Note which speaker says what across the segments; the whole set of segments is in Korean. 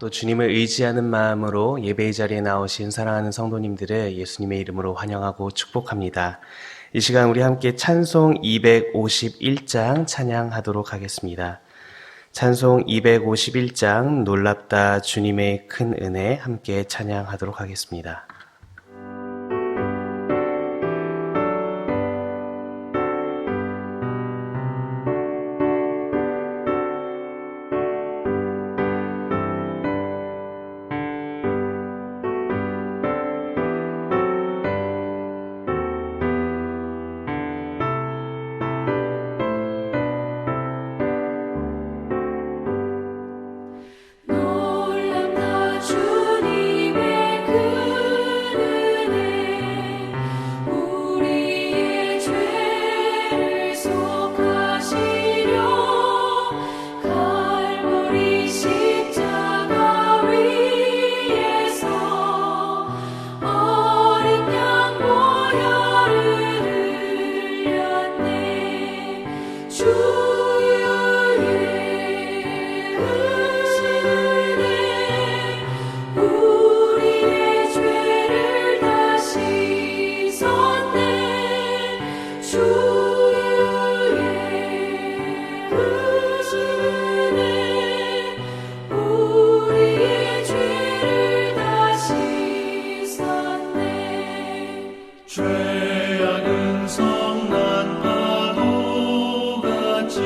Speaker 1: 또 주님을 의지하는 마음으로 예배의 자리에 나오신 사랑하는 성도님들을 예수님의 이름으로 환영하고 축복합니다. 이 시간 우리 함께 찬송 251장 찬양하도록 하겠습니다. 찬송 251장 놀랍다 주님의 큰 은혜 함께 찬양하도록 하겠습니다.
Speaker 2: 놀랍다 주님의 큰 은혜 우리의 죄를 속하시려 갈보리 십자가 위에서 어린 양 보혈을 흘렸네 주의 우리의 죄를 다 씻었네 주의 크시네 우리의 죄를 다 씻었네
Speaker 3: 죄악은 성난 파도같이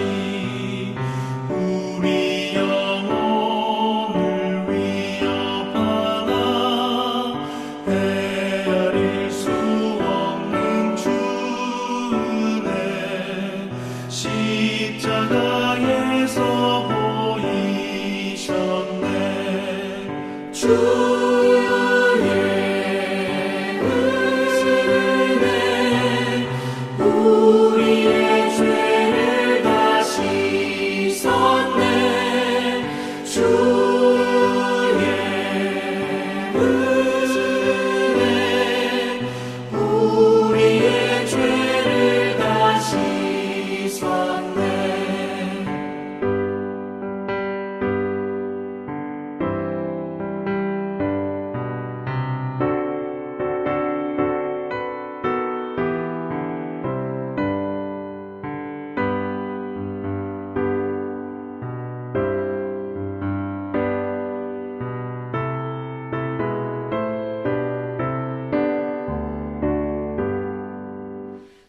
Speaker 3: 우리 영혼을 위협하나 헤아릴 수 없는 주 은혜 십자가에서 보이셨네 주의 은혜 우리의 죄를 다 씻었네 주의 은혜 우리의 죄를 다 씻었네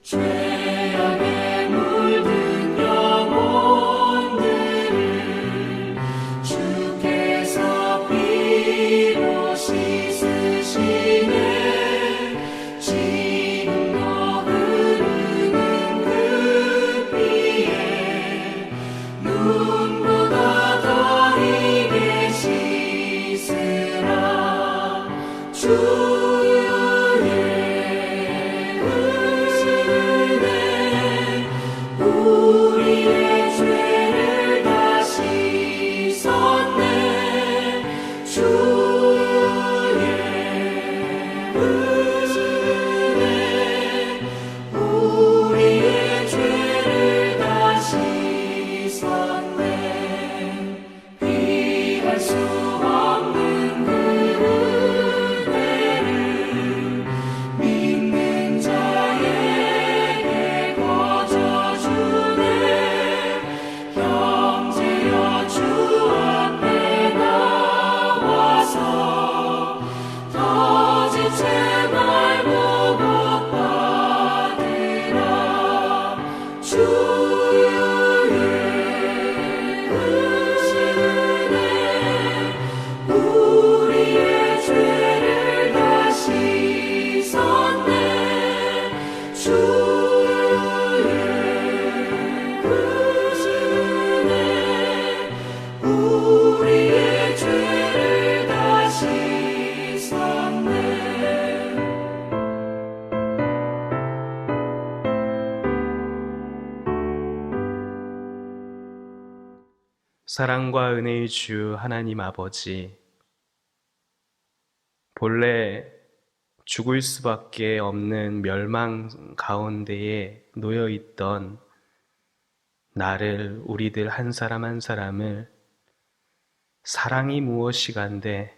Speaker 3: 죄악에 물든 영혼들을 주께서 피로 씻으시네 지금도 흐르는 그 피에 눈보다 더 희게 씻으라 주의 우리의 죄를 다 씻었네 주의 은혜 우리의 죄를 다 씻었네 피할 수 없는 그 은혜를 믿는 자에게 거저주네 형제여 주 앞에 나와서 터진 죄 말고 복 받으라 주의 은혜 우리의 죄를 다 씻었네 주의 크시네 우리의 죄를 다 씻었네
Speaker 1: 사랑과 은혜의 주 하나님 아버지, 본래 죽을 수밖에 없는 멸망 가운데에 놓여 있던 나를, 우리들 한 사람 한 사람을 사랑이 무엇이간데,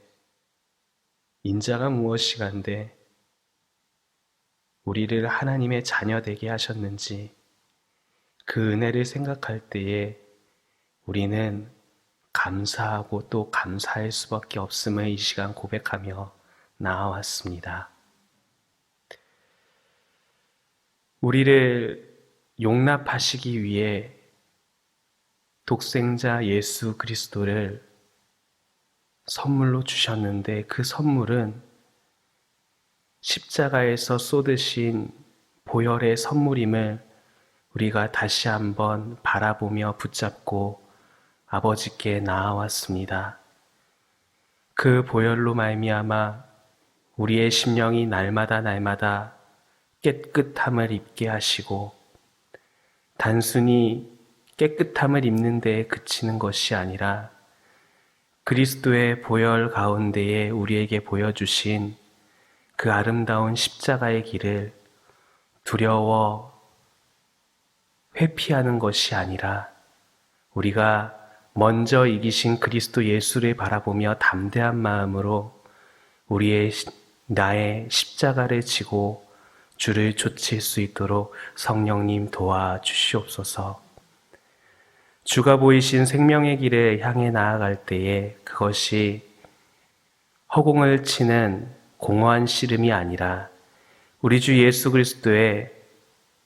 Speaker 1: 인자가 무엇이간데, 우리를 하나님의 자녀 되게 하셨는지, 그 은혜를 생각할 때에 우리는 감사하고 또 감사할 수밖에 없음을 이 시간 고백하며 나아왔습니다. 우리를 용납하시기 위해 독생자 예수 그리스도를 선물로 주셨는데, 그 선물은 십자가에서 쏟으신 보혈의 선물임을 우리가 다시 한번 바라보며 붙잡고 아버지께 나아왔습니다. 그 보혈로 말미암아 우리의 심령이 날마다 깨끗함을 입게 하시고, 단순히 깨끗함을 입는 데에 그치는 것이 아니라 그리스도의 보혈 가운데에 우리에게 보여주신 그 아름다운 십자가의 길을 두려워 회피하는 것이 아니라 우리가 먼저 이기신 그리스도 예수를 바라보며 담대한 마음으로 나의 십자가를 지고 주를 좇을 수 있도록 성령님 도와주시옵소서. 주가 보이신 생명의 길을 향해 나아갈 때에 그것이 허공을 치는 공허한 씨름이 아니라 우리 주 예수 그리스도의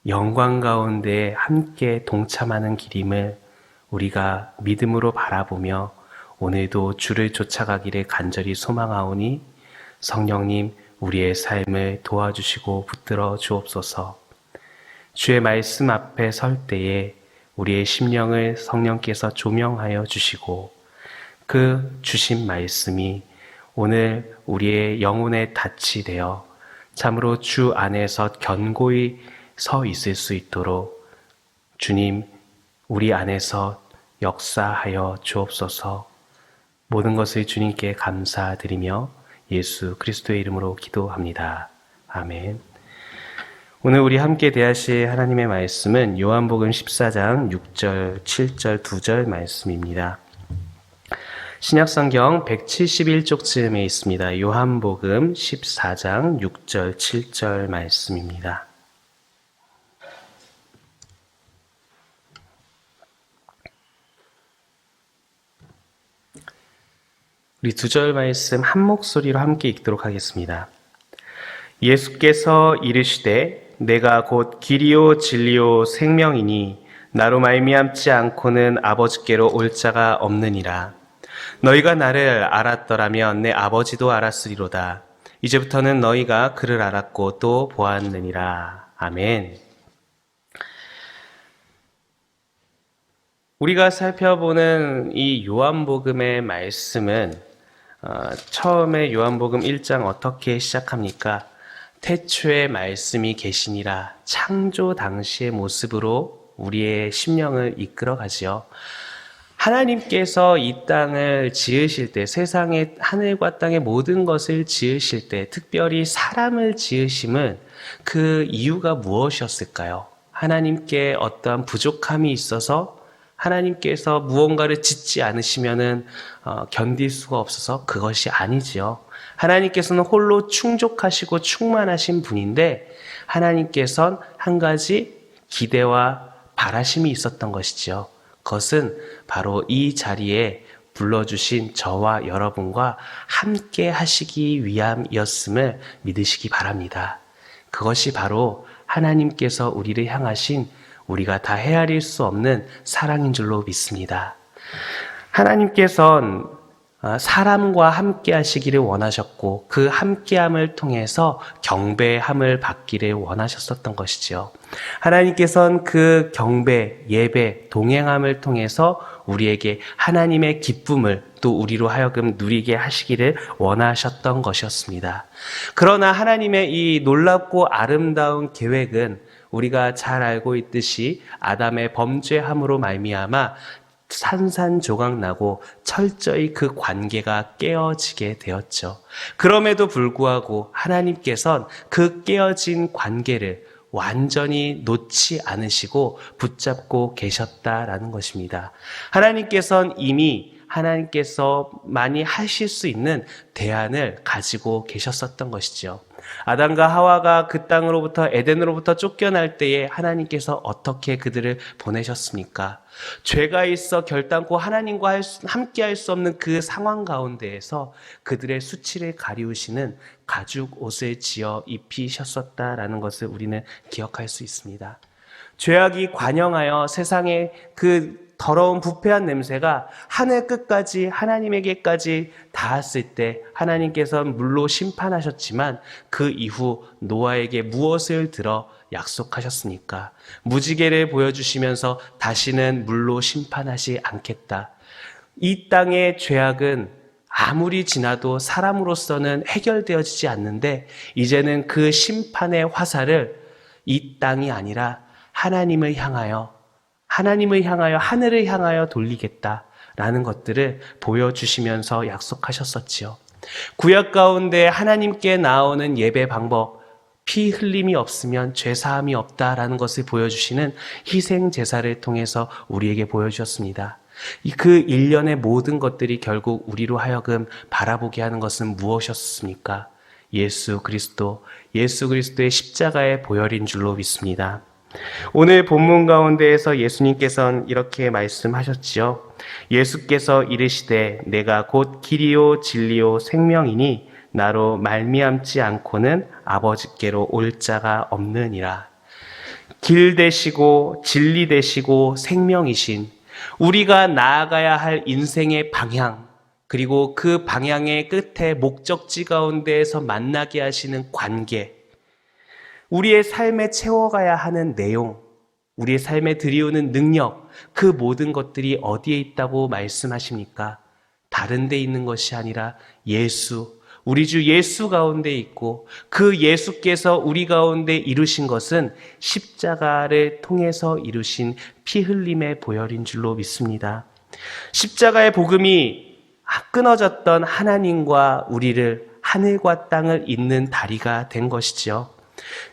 Speaker 1: 영광 가운데 함께 동참하는 길임을 우리가 믿음으로 바라보며 오늘도 주를 쫓아가기를 간절히 소망하오니 성령님 우리의 삶을 도와주시고 붙들어 주옵소서. 주의 말씀 앞에 설 때에 우리의 심령을 성령께서 조명하여 주시고 그 주신 말씀이 오늘 우리의 영혼의 닻이 되어 참으로 주 안에서 견고히 서 있을 수 있도록 주님 우리 안에서 역사하여 주옵소서. 모든 것을 주님께 감사드리며 예수 그리스도의 이름으로 기도합니다. 아멘. 오늘 우리 함께 대하실 하나님의 말씀은 요한복음 14장 6절, 7절, 2절 말씀입니다. 신약성경 171쪽쯤에 있습니다. 요한복음 14장 6절, 7절 말씀입니다. 우리 2절 말씀 한 목소리로 함께 읽도록 하겠습니다. 예수께서 이르시되 내가 곧 길이요 진리요 생명이니 나로 말미암지 않고는 아버지께로 올 자가 없느니라. 너희가 나를 알았더라면 내 아버지도 알았으리로다. 이제부터는 너희가 그를 알았고 또 보았느니라. 아멘. 우리가 살펴보는 이 요한복음의 말씀은 처음에 요한복음 1장 어떻게 시작합니까? 태초에 말씀이 계시니라. 창조 당시의 모습으로 우리의 심령을 이끌어가지요. 하나님께서 이 땅을 지으실 때, 세상의 하늘과 땅의 모든 것을 지으실 때, 특별히 사람을 지으심은 그 이유가 무엇이었을까요? 하나님께 어떠한 부족함이 있어서 하나님께서 무언가를 짓지 않으시면은 견딜 수가 없어서 그것이 아니지요. 하나님께서는 홀로 충족하시고 충만하신 분인데 하나님께서는 한 가지 기대와 바라심이 있었던 것이지요. 그것은 바로 이 자리에 불러주신 저와 여러분과 함께 하시기 위함이었음을 믿으시기 바랍니다. 그것이 바로 하나님께서 우리를 향하신 우리가 다 헤아릴 수 없는 사랑인 줄로 믿습니다. 하나님께서는 사람과 함께 하시기를 원하셨고 그 함께함을 통해서 경배함을 받기를 원하셨었던 것이지요. 하나님께서는 그 경배, 예배, 동행함을 통해서 우리에게 하나님의 기쁨을 또 우리로 하여금 누리게 하시기를 원하셨던 것이었습니다. 그러나 하나님의 이 놀랍고 아름다운 계획은 우리가 잘 알고 있듯이 아담의 범죄함으로 말미암아 산산조각 나고 철저히 그 관계가 깨어지게 되었죠. 그럼에도 불구하고 하나님께서는 그 깨어진 관계를 완전히 놓지 않으시고 붙잡고 계셨다라는 것입니다. 하나님께서는 이미 하나님께서 많이 하실 수 있는 대안을 가지고 계셨었던 것이죠. 아담과 하와가 그 땅으로부터 에덴으로부터 쫓겨날 때에 하나님께서 어떻게 그들을 보내셨습니까? 죄가 있어 결단코 하나님과 함께 할 수 없는 그 상황 가운데에서 그들의 수치를 가리우시는 가죽 옷을 지어 입히셨었다라는 것을 우리는 기억할 수 있습니다. 죄악이 관영하여 세상에 그 더러운 부패한 냄새가 하늘 끝까지 하나님에게까지 닿았을 때 하나님께서 물로 심판하셨지만 그 이후 노아에게 무엇을 들어 약속하셨습니까? 무지개를 보여주시면서 다시는 물로 심판하지 않겠다. 이 땅의 죄악은 아무리 지나도 사람으로서는 해결되어지지 않는데 이제는 그 심판의 화살을 이 땅이 아니라 하나님을 향하여 하늘을 향하여 돌리겠다라는 것들을 보여주시면서 약속하셨었지요. 구약 가운데 하나님께 나오는 예배 방법, 피 흘림이 없으면 죄사함이 없다라는 것을 보여주시는 희생 제사를 통해서 우리에게 보여주셨습니다. 그 일련의 모든 것들이 결국 우리로 하여금 바라보게 하는 것은 무엇이었습니까? 예수 그리스도의 십자가의 보혈인 줄로 믿습니다. 오늘 본문 가운데에서 예수님께서는 이렇게 말씀하셨지요. 예수께서 이르시되 내가 곧 길이요 진리요 생명이니 나로 말미암지 않고는 아버지께로 올 자가 없느니라. 길 되시고 진리 되시고 생명이신 우리가 나아가야 할 인생의 방향, 그리고 그 방향의 끝에 목적지 가운데에서 만나게 하시는 관계, 우리의 삶에 채워가야 하는 내용, 우리의 삶에 들이오는 능력, 그 모든 것들이 어디에 있다고 말씀하십니까? 다른 데 있는 것이 아니라 우리 주 예수 가운데 있고 그 예수께서 우리 가운데 이루신 것은 십자가를 통해서 이루신 피 흘림의 보혈인 줄로 믿습니다. 십자가의 복음이 끊어졌던 하나님과 우리를 하늘과 땅을 잇는 다리가 된 것이지요.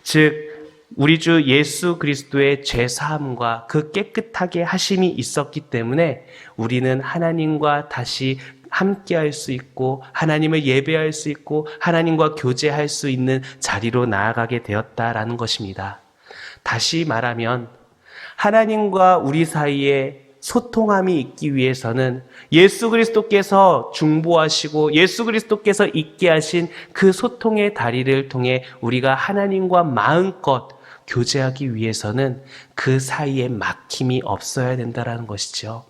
Speaker 1: 즉 우리 주 예수 그리스도의 죄사함과 그 깨끗하게 하심이 있었기 때문에 우리는 하나님과 다시 함께할 수 있고 하나님을 예배할 수 있고 하나님과 교제할 수 있는 자리로 나아가게 되었다라는 것입니다. 다시 말하면 하나님과 우리 사이에 소통함이 있기 위해서는 예수 그리스도께서 중보하시고 예수 그리스도께서 있게 하신 그 소통의 다리를 통해 우리가 하나님과 마음껏 교제하기 위해서는 그 사이에 막힘이 없어야 된다는 것이죠.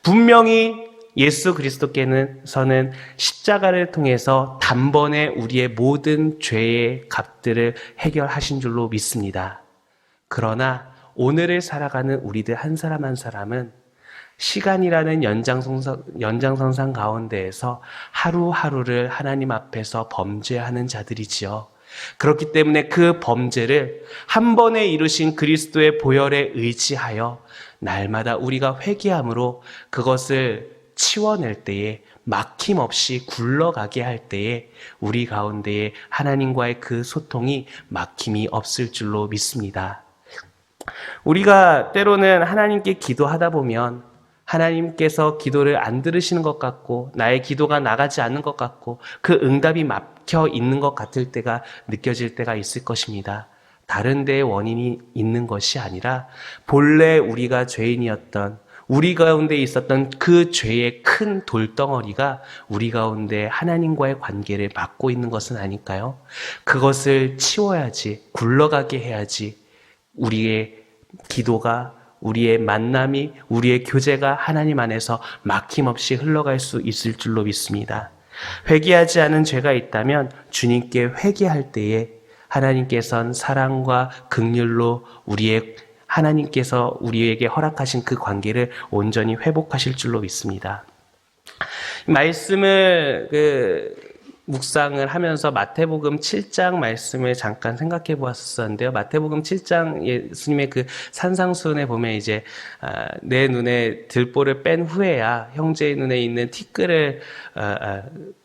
Speaker 1: 분명히 예수 그리스도께서는 십자가를 통해서 단번에 우리의 모든 죄의 값들을 해결하신 줄로 믿습니다. 그러나 오늘을 살아가는 우리들 한 사람 한 사람은 시간이라는 연장선상 가운데에서 하루하루를 하나님 앞에서 범죄하는 자들이지요. 그렇기 때문에 그 범죄를 한 번에 이루신 그리스도의 보혈에 의지하여 날마다 우리가 회개함으로 그것을 치워낼 때에 막힘없이 굴러가게 할 때에 우리 가운데에 하나님과의 그 소통이 막힘이 없을 줄로 믿습니다. 우리가 때로는 하나님께 기도하다 보면 하나님께서 기도를 안 들으시는 것 같고 나의 기도가 나가지 않는 것 같고 그 응답이 막혀 있는 것 같을 때가 느껴질 때가 있을 것입니다. 다른 데에 원인이 있는 것이 아니라 본래 우리가 죄인이었던 우리 가운데 있었던 그 죄의 큰 돌덩어리가 우리 가운데 하나님과의 관계를 막고 있는 것은 아닐까요? 그것을 치워야지, 굴러가게 해야지 우리의 기도가, 우리의 만남이, 우리의 교제가 하나님 안에서 막힘없이 흘러갈 수 있을 줄로 믿습니다. 회개하지 않은 죄가 있다면 주님께 회개할 때에 하나님께서는 사랑과 긍휼로 하나님께서 우리에게 허락하신 그 관계를 온전히 회복하실 줄로 믿습니다. 말씀을 묵상을 하면서 마태복음 7장 말씀을 잠깐 생각해 보았었는데요. 마태복음 7장 예수님의 그 산상수훈에 보면 이제 내 눈에 들보를 뺀 후에야 형제의 눈에 있는 티끌을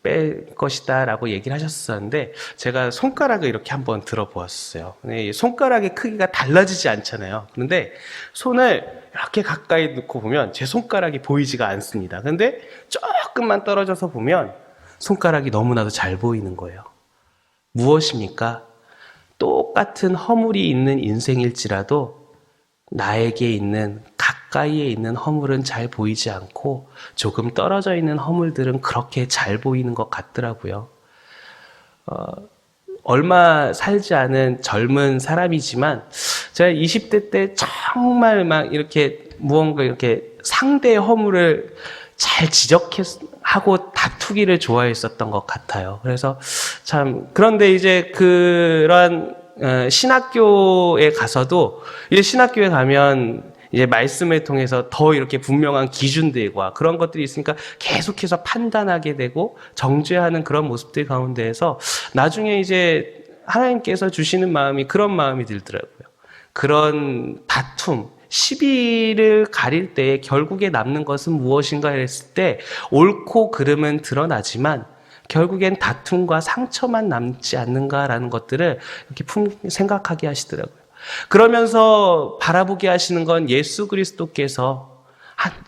Speaker 1: 뺄 것이다 라고 얘기를 하셨었는데, 제가 손가락을 이렇게 한번 들어보았어요. 근데 손가락의 크기가 달라지지 않잖아요. 그런데 손을 이렇게 가까이 놓고 보면 제 손가락이 보이지가 않습니다. 근데 조금만 떨어져서 보면 손가락이 너무나도 잘 보이는 거예요. 무엇입니까? 똑같은 허물이 있는 인생일지라도 나에게 있는, 가까이에 있는 허물은 잘 보이지 않고 조금 떨어져 있는 허물들은 그렇게 잘 보이는 것 같더라고요. 얼마 살지 않은 젊은 사람이지만 제가 20대 때 정말 막 이렇게 무언가 이렇게 상대의 허물을 잘 지적하고 다투기를 좋아했었던 것 같아요. 그래서 참, 그런데 이제 그런 신학교에 가서도, 이제 신학교에 가면 이제 말씀을 통해서 더 이렇게 분명한 기준들과 그런 것들이 있으니까 계속해서 판단하게 되고 정죄하는 그런 모습들 가운데에서 나중에 이제 하나님께서 주시는 마음이 그런 마음이 들더라고요. 그런 다툼, 시비를 가릴 때 결국에 남는 것은 무엇인가 했을 때 옳고 그름은 드러나지만 결국엔 다툼과 상처만 남지 않는가라는 것들을 이렇게 생각하게 하시더라고요. 그러면서 바라보게 하시는 건 예수 그리스도께서,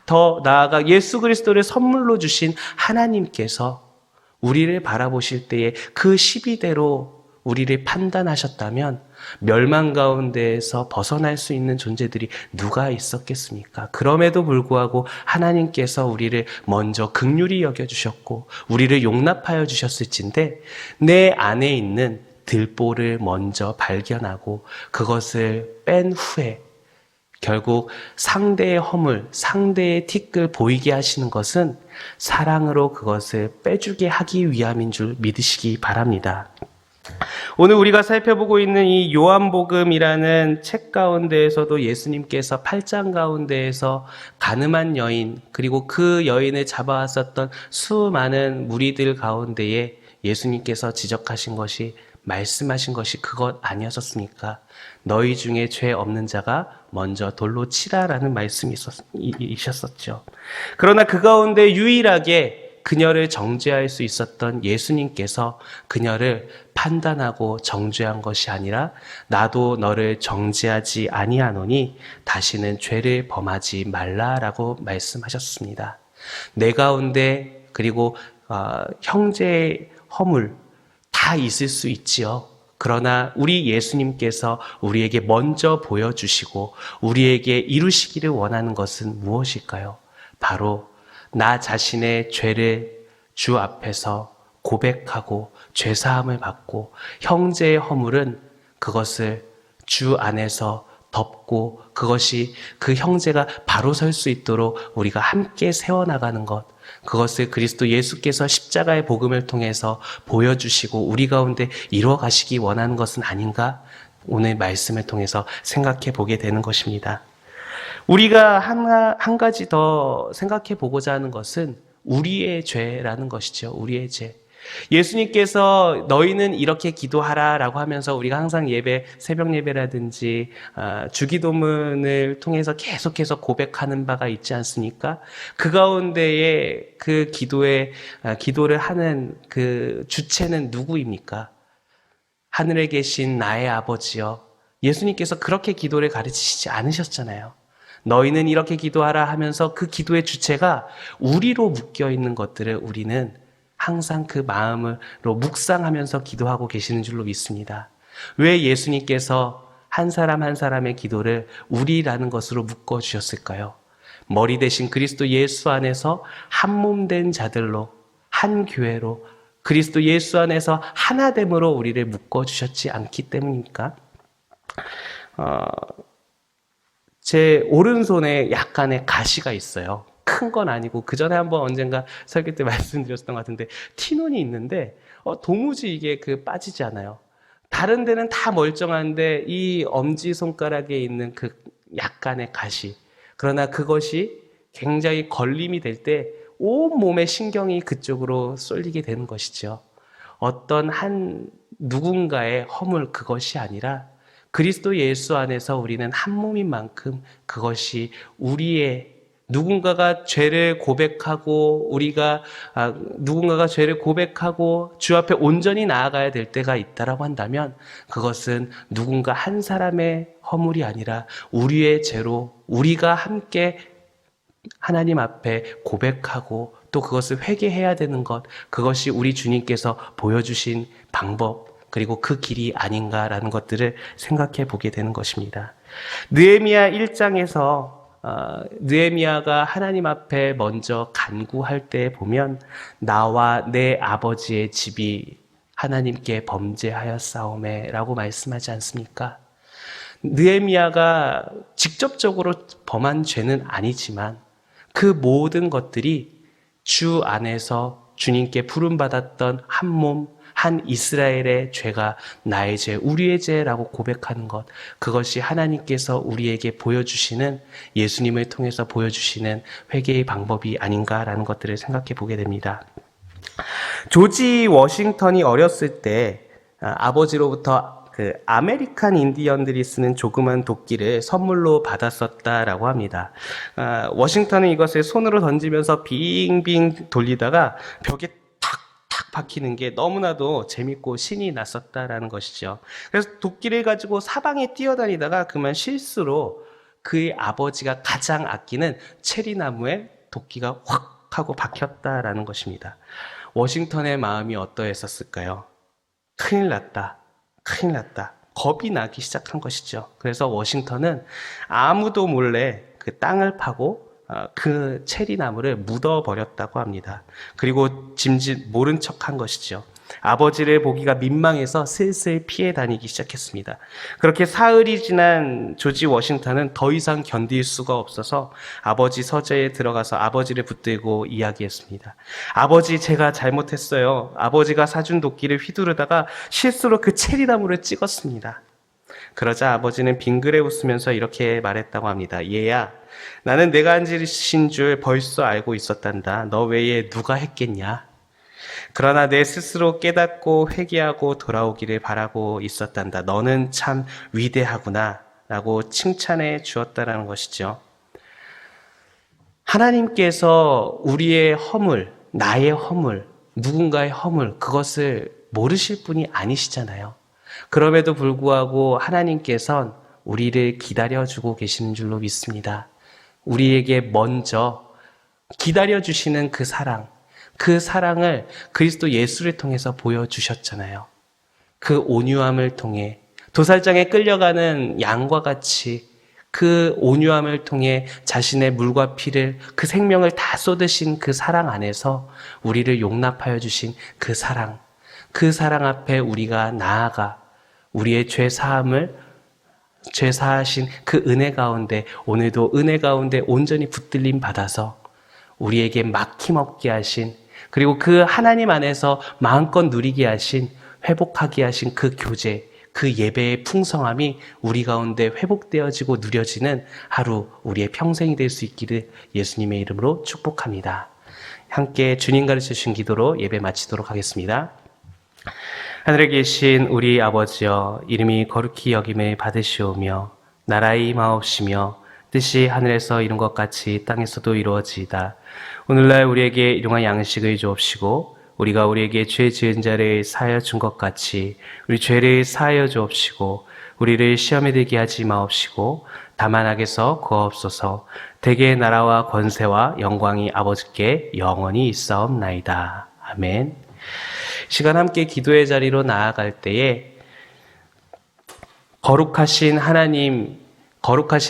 Speaker 1: 더 나아가 예수 그리스도를 선물로 주신 하나님께서 우리를 바라보실 때에 그 시비대로 우리를 판단하셨다면 멸망 가운데에서 벗어날 수 있는 존재들이 누가 있었겠습니까? 그럼에도 불구하고 하나님께서 우리를 먼저 긍휼히 여겨주셨고 우리를 용납하여 주셨을진데, 내 안에 있는 들보를 먼저 발견하고 그것을 뺀 후에 결국 상대의 허물, 상대의 티끌 보이게 하시는 것은 사랑으로 그것을 빼주게 하기 위함인 줄 믿으시기 바랍니다. 오늘 우리가 살펴보고 있는 이 요한복음이라는 책 가운데에서도 예수님께서 8장 가운데에서 가늠한 여인, 그리고 그 여인을 잡아왔었던 수많은 무리들 가운데에 예수님께서 지적하신 것이, 말씀하신 것이 그것 아니었습니까? 너희 중에 죄 없는 자가 먼저 돌로 치라라는 말씀이 있었죠. 그러나 그 가운데 유일하게 그녀를 정죄할 수 있었던 예수님께서 그녀를 판단하고 정죄한 것이 아니라, 나도 너를 정죄하지 아니하노니 다시는 죄를 범하지 말라라고 말씀하셨습니다. 내 가운데, 그리고 형제의 허물 다 있을 수 있지요. 그러나 우리 예수님께서 우리에게 먼저 보여주시고 우리에게 이루시기를 원하는 것은 무엇일까요? 바로 나 자신의 죄를 주 앞에서 고백하고 죄사함을 받고, 형제의 허물은 그것을 주 안에서 덮고 그것이 그 형제가 바로 설 수 있도록 우리가 함께 세워나가는 것, 그것을 그리스도 예수께서 십자가의 복음을 통해서 보여주시고 우리 가운데 이루어 가시기 원하는 것은 아닌가? 오늘 말씀을 통해서 생각해 보게 되는 것입니다. 우리가 한 가지 더 생각해 보고자 하는 것은 우리의 죄라는 것이죠. 우리의 죄. 예수님께서 너희는 이렇게 기도하라 라고 하면서 우리가 항상 예배, 새벽 예배라든지 주기도문을 통해서 계속해서 고백하는 바가 있지 않습니까? 그 가운데에 그 기도를 하는 그 주체는 누구입니까? 하늘에 계신 나의 아버지여. 예수님께서 그렇게 기도를 가르치시지 않으셨잖아요. 너희는 이렇게 기도하라 하면서 그 기도의 주체가 우리로 묶여 있는 것들을 우리는 항상 그 마음으로 묵상하면서 기도하고 계시는 줄로 믿습니다. 왜 예수님께서 한 사람 한 사람의 기도를 우리라는 것으로 묶어 주셨을까요? 머리 대신 그리스도 예수 안에서 한 몸 된 자들로, 한 교회로, 그리스도 예수 안에서 하나됨으로 우리를 묶어 주셨지 않기 때문입니까? 제 오른손에 약간의 가시가 있어요. 큰 건 아니고, 그 전에 한번 언젠가 설교 때 말씀드렸던 것 같은데, 티눈이 있는데 도무지 이게 빠지지 않아요. 다른 데는 다 멀쩡한데 이 엄지손가락에 있는 그 약간의 가시, 그러나 그것이 굉장히 걸림이 될 때 온 몸의 신경이 그쪽으로 쏠리게 되는 것이죠. 어떤 한 누군가의 허물 그것이 아니라 그리스도 예수 안에서 우리는 한 몸인 만큼 그것이 우리의 누군가가 죄를 고백하고 누군가가 죄를 고백하고 주 앞에 온전히 나아가야 될 때가 있다라고 한다면 그것은 누군가 한 사람의 허물이 아니라 우리의 죄로 우리가 함께 하나님 앞에 고백하고 또 그것을 회개해야 되는 것, 그것이 우리 주님께서 보여주신 방법 그리고 그 길이 아닌가라는 것들을 생각해 보게 되는 것입니다. 느헤미야 1장에서 느헤미야가 하나님 앞에 먼저 간구할 때 보면 나와 내 아버지의 집이 하나님께 범죄하였사오매 라고 말씀하지 않습니까? 느헤미야가 직접적으로 범한 죄는 아니지만 그 모든 것들이 주 안에서 주님께 부름받았던 한 몸, 한 이스라엘의 죄가 나의 죄, 우리의 죄라고 고백하는 것, 그것이 하나님께서 우리에게 보여주시는, 예수님을 통해서 보여주시는 회개의 방법이 아닌가라는 것들을 생각해 보게 됩니다. 조지 워싱턴이 어렸을 때 아버지로부터 그 아메리칸 인디언들이 쓰는 조그만 도끼를 선물로 받았었다라고 합니다. 워싱턴은 이것을 손으로 던지면서 빙빙 돌리다가 벽에 탁탁 박히는 게 너무나도 재밌고 신이 났었다라는 것이죠. 그래서 도끼를 가지고 사방에 뛰어다니다가 그만 실수로 그의 아버지가 가장 아끼는 체리나무에 도끼가 확 하고 박혔다라는 것입니다. 워싱턴의 마음이 어떠했었을까요? 큰일 났다. 큰일 났다. 겁이 나기 시작한 것이죠. 그래서 워싱턴은 아무도 몰래 그 땅을 파고 그 체리나무를 묻어버렸다고 합니다. 그리고 짐짓 모른 척한 것이죠. 아버지를 보기가 민망해서 슬슬 피해 다니기 시작했습니다. 그렇게 사흘이 지난 조지 워싱턴은 더 이상 견딜 수가 없어서 아버지 서재에 들어가서 아버지를 붙들고 이야기했습니다. 아버지, 제가 잘못했어요. 아버지가 사준 도끼를 휘두르다가 실수로 그 체리나무를 찍었습니다. 그러자 아버지는 빙그레 웃으면서 이렇게 말했다고 합니다. 얘야, 나는 내가 한 짓인 줄 벌써 알고 있었단다. 너 외에 누가 했겠냐? 그러나 내 스스로 깨닫고 회개하고 돌아오기를 바라고 있었단다. 너는 참 위대하구나 라고 칭찬해 주었다라는 것이죠. 하나님께서 우리의 허물, 나의 허물, 누군가의 허물, 그것을 모르실 분이 아니시잖아요. 그럼에도 불구하고 하나님께서는 우리를 기다려주고 계시는 줄로 믿습니다. 우리에게 먼저 기다려주시는 그 사랑, 그 사랑을 그리스도 예수를 통해서 보여주셨잖아요. 그 온유함을 통해 도살장에 끌려가는 양과 같이 그 온유함을 통해 자신의 물과 피를, 그 생명을 다 쏟으신 그 사랑 안에서 우리를 용납하여 주신 그 사랑 앞에 우리가 나아가 우리의 죄 사하신 그 은혜 가운데 오늘도 은혜 가운데 온전히 붙들림 받아서 우리에게 막힘없게 하신, 그리고 그 하나님 안에서 마음껏 누리게 하신, 회복하게 하신 그 교제, 그 예배의 풍성함이 우리 가운데 회복되어지고 누려지는 하루, 우리의 평생이 될 수 있기를 예수님의 이름으로 축복합니다. 함께 주님 가르쳐 주신 기도로 예배 마치도록 하겠습니다. 하늘에 계신 우리 아버지여, 이름이 거룩히 여김을 받으시오며 나라의 임하옵시며 뜻이 하늘에서 이룬 것 같이 땅에서도 이루어지이다. 오늘날 우리에게 일용할 양식을 주옵시고 우리가 우리에게 죄 지은 자를 사하여 준 것 같이 우리 죄를 사하여 주옵시고 우리를 시험에 들게 하지 마옵시고 다만 악에서 구하옵소서. 대개의 나라와 권세와 영광이 아버지께 영원히 있사옵나이다. 아멘. 시간 함께 기도의 자리로 나아갈 때에 거룩하신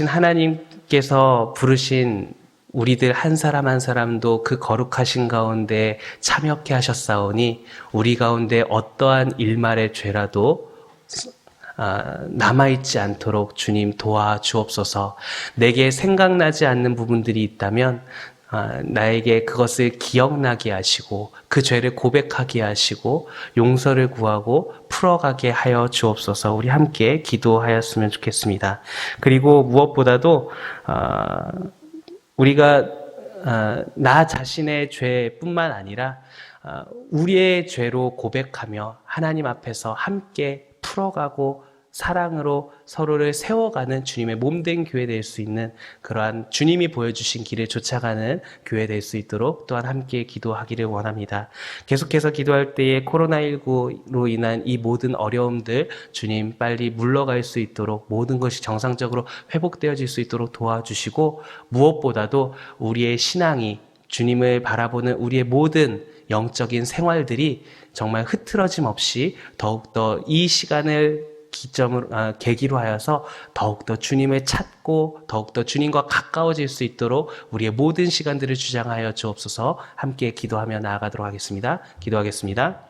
Speaker 1: 하나님께서 부르신 우리들 한 사람 한 사람도 그 거룩하신 가운데 참여케 하셨사오니 우리 가운데 어떠한 일말의 죄라도 남아있지 않도록 주님 도와주옵소서. 내게 생각나지 않는 부분들이 있다면 나에게 그것을 기억나게 하시고 그 죄를 고백하게 하시고 용서를 구하고 풀어가게 하여 주옵소서. 우리 함께 기도하였으면 좋겠습니다. 그리고 무엇보다도 우리가 나 자신의 죄뿐만 아니라 우리의 죄로 고백하며 하나님 앞에서 함께 풀어가고 사랑으로 서로를 세워가는 주님의 몸된 교회 될 수 있는 그러한 주님이 보여주신 길을 쫓아가는 교회 될 수 있도록 또한 함께 기도하기를 원합니다. 계속해서 기도할 때에 코로나19로 인한 이 모든 어려움들 주님 빨리 물러갈 수 있도록 모든 것이 정상적으로 회복되어질 수 있도록 도와주시고 무엇보다도 우리의 신앙이 주님을 바라보는 우리의 모든 영적인 생활들이 정말 흐트러짐 없이 더욱더 이 시간을 계기로 하여서 더욱더 주님을 찾고 더욱더 주님과 가까워질 수 있도록 우리의 모든 시간들을 주장하여 주옵소서. 함께 기도하며 나아가도록 하겠습니다. 기도하겠습니다.